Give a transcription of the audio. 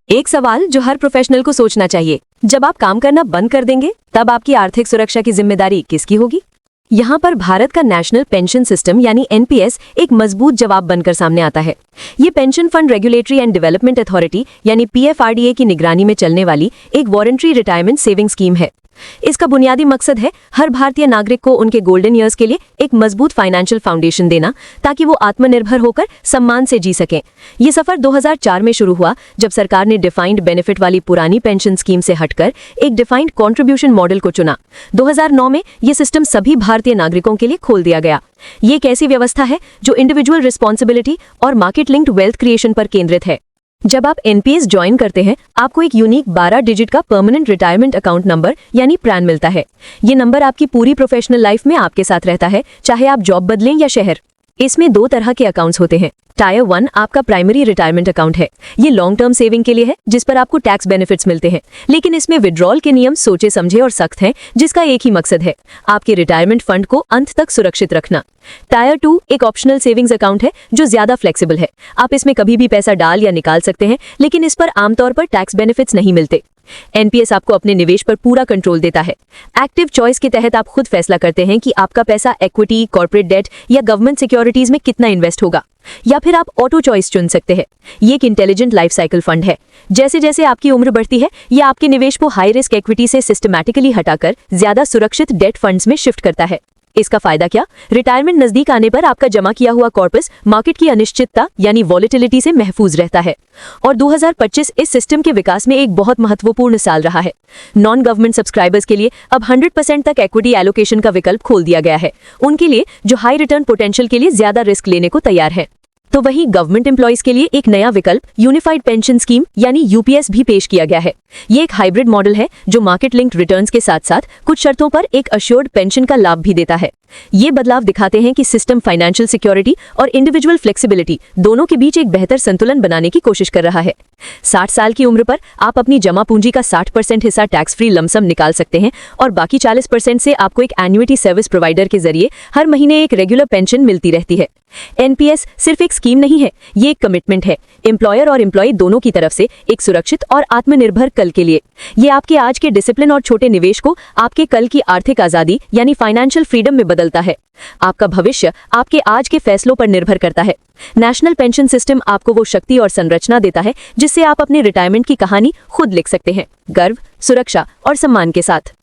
एक सवाल जो हर प्रोफेशनल को सोचना चाहिए, जब आप काम करना बंद कर देंगे तब आपकी आर्थिक सुरक्षा की जिम्मेदारी किसकी होगी? यहाँ पर भारत का नेशनल पेंशन सिस्टम यानी एनपीएस एक मजबूत जवाब बनकर सामने आता है। ये pension fund regulatory and development authority यानी पीएफआरडीए की निगरानी में चलने वाली एक वॉलंटरी रिटायरमेंट सेविंग स्कीम है। इसका बुनियादी मकसद है हर भारतीय नागरिक को उनके गोल्डन ईयर्स के लिए एक मजबूत फाइनेंशियल फाउंडेशन देना, ताकि वो आत्मनिर्भर होकर सम्मान से जी सकें। ये सफर 2004 में शुरू हुआ, जब सरकार ने डिफाइंड बेनिफिट वाली पुरानी पेंशन स्कीम से हटकर एक डिफाइंड कंट्रीब्यूशन मॉडल को चुना। 2009 में ये सिस्टम सभी भारतीय नागरिकों के लिए खोल दिया गया। ये एक ऐसी व्यवस्था है जो इंडिविजुअल रिस्पॉन्सिबिलिटी और मार्केट लिंक्ड वेल्थ क्रिएशन पर केंद्रित है। जब आप एनपीएस ज्वाइन करते हैं, आपको एक यूनिक 12 डिजिट का परमानेंट रिटायरमेंट अकाउंट नंबर यानी प्रान मिलता है। ये नंबर आपकी पूरी प्रोफेशनल लाइफ में आपके साथ रहता है, चाहे आप जॉब बदलें या शहर। इसमें 2 तरह के अकाउंट्स होते हैं। टायर 1 आपका प्राइमरी रिटायरमेंट अकाउंट है। ये लॉन्ग टर्म सेविंग के लिए है, जिस पर आपको टैक्स बेनिफिट्स मिलते हैं, लेकिन इसमें विड्रॉल के नियम सोचे समझे और सख्त हैं, जिसका एक ही मकसद है, आपके रिटायरमेंट फंड को अंत तक सुरक्षित रखना। टायर 2 एक ऑप्शनल सेविंग्स अकाउंट है जो ज्यादा फ्लेक्सिबल है। आप इसमें कभी भी पैसा डाल या निकाल सकते हैं, लेकिन इस पर आमतौर पर टैक्स बेनिफिट्स नहीं मिलते। एनपीएस आपको अपने निवेश पर पूरा कंट्रोल देता है। एक्टिव चॉइस के तहत आप खुद फैसला करते हैं कि आपका पैसा इक्विटी, कॉर्पोरेट डेट या गवर्नमेंट सिक्योरिटीज में कितना इन्वेस्ट होगा, या फिर आप ऑटो चॉइस चुन सकते हैं। ये एक इंटेलिजेंट लाइफ साइकिल फंड है। जैसे जैसे आपकी उम्र बढ़ती है, यह आपके निवेश को हाई रिस्क इक्विटी से सिस्टमैटिकली हटाकर ज्यादा सुरक्षित डेट फंड्स में शिफ्ट करता है। इसका फायदा क्या? रिटायरमेंट नजदीक आने पर आपका जमा किया हुआ कॉर्पस मार्केट की अनिश्चितता यानी वॉलेटिलिटी से महफूज रहता है। और 2025 इस सिस्टम के विकास में एक बहुत महत्वपूर्ण साल रहा है। नॉन गवर्नमेंट सब्सक्राइबर्स के लिए अब 100% तक इक्विटी एलोकेशन का विकल्प खोल दिया गया है, उनके लिए जो हाई रिटर्न पोटेंशियल के लिए ज्यादा रिस्क लेने को तैयार है। तो वहीं गवर्नमेंट एम्प्लॉइज के लिए एक नया विकल्प यूनिफाइड पेंशन स्कीम यानी यूपीएस भी पेश किया गया है। ये एक हाइब्रिड मॉडल है जो मार्केट लिंक्ड रिटर्न्स के साथ साथ कुछ शर्तों पर एक अश्योर्ड पेंशन का लाभ भी देता है। ये बदलाव दिखाते हैं कि सिस्टम फाइनेंशियल सिक्योरिटी और इंडिविजुअल फ्लेक्सिबिलिटी दोनों के बीच एक बेहतर संतुलन बनाने की कोशिश कर रहा है। 60 साल की उम्र पर आप अपनी जमा पूंजी का 60% हिस्सा टैक्स फ्री लमसम निकाल सकते हैं और बाकी 40% से आपको एक एन्युइटी सर्विस प्रोवाइडर के जरिए हर महीने एक रेगुलर पेंशन मिलती रहती है। एनपीएस सिर्फ एक स्कीम नहीं है, ये एक कमिटमेंट है एम्प्लॉयर और एम्प्लॉय दोनों की तरफ से एक सुरक्षित और आत्मनिर्भर कल के लिए। ये आपके आज के डिसिप्लिन और छोटे निवेश को आपके कल की आर्थिक आजादी यानी फाइनेंशियल फ्रीडम में बदलता है। आपका भविष्य आपके आज के फैसलों पर निर्भर करता है। नेशनल पेंशन सिस्टम आपको वो शक्ति और संरचना देता है जिससे आप अपने रिटायरमेंट की कहानी खुद लिख सकते हैं, गर्व, सुरक्षा और सम्मान के साथ।